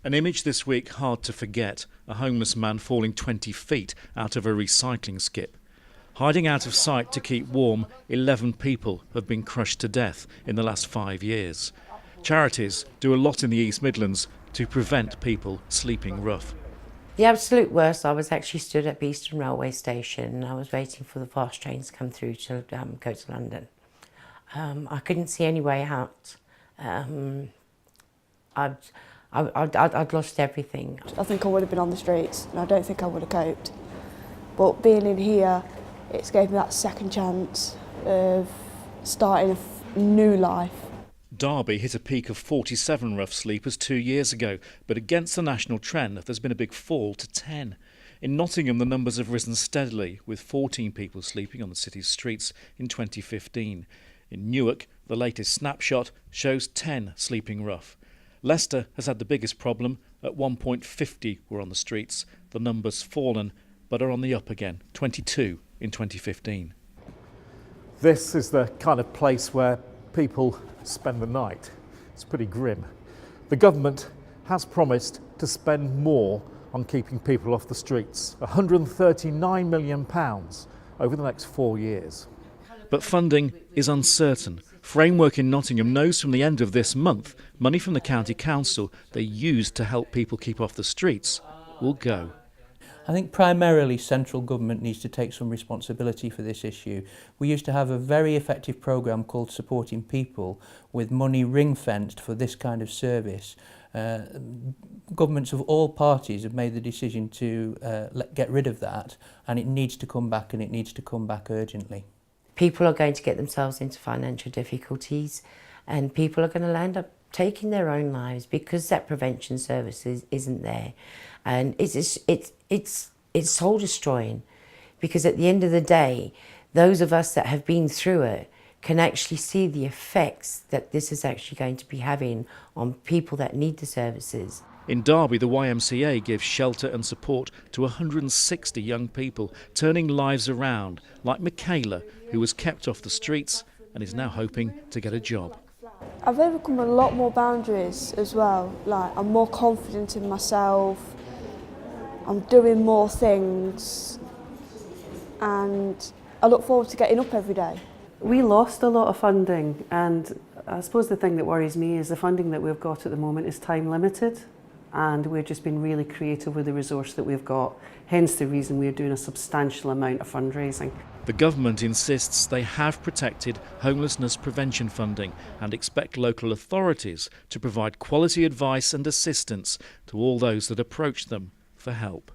An image this week hard to forget, a homeless man falling 20 feet out of a recycling skip. Hiding out of sight to keep warm, 11 people have been crushed to death in the last 5 years. Charities do a lot in the East Midlands to prevent people sleeping rough. The absolute worst, I was actually stood at Eastern Railway Station. I was waiting for the fast trains to come through to go to London. I couldn't see any way out. I'd lost everything. I think I would have been on the streets and I don't think I would have coped. But being in here, it's gave me that second chance of starting a new life. Derby hit a peak of 47 rough sleepers 2 years ago, but against the national trend there's been a big fall to 10. In Nottingham the numbers have risen steadily, with 14 people sleeping on the city's streets in 2015. In Newark, the latest snapshot shows 10 sleeping rough. Leicester has had the biggest problem. At 1.50 were on the streets. The number's fallen, but are on the up again, 22 in 2015. This is the kind of place where people spend the night. It's pretty grim. The government has promised to spend more on keeping people off the streets, £139 million over the next 4 years. But funding is uncertain. Framework in Nottingham knows from the end of this month, money from the county council they used to help people keep off the streets will go. I think primarily central government needs to take some responsibility for this issue. We used to have a very effective programme called Supporting People with money ring-fenced for this kind of service. Governments of all parties have made the decision to get rid of that, and it needs to come back, and it needs to come back urgently. People are going to get themselves into financial difficulties, and people are going to end up taking their own lives because that prevention services isn't there, and it's soul destroying, because at the end of the day, those of us that have been through it can actually see the effects that this is actually going to be having on people that need the services. In Derby, the YMCA gives shelter and support to 160 young people, turning lives around, like Michaela, who was kept off the streets and is now hoping to get a job. I've overcome a lot more boundaries as well. Like, I'm more confident in myself, I'm doing more things, and I look forward to getting up every day. We lost a lot of funding, and I suppose the thing that worries me is the funding that we've got at the moment is time limited, and we've just been really creative with the resource that we've got, hence the reason we're doing a substantial amount of fundraising. The government insists they have protected homelessness prevention funding and expect local authorities to provide quality advice and assistance to all those that approach them for help.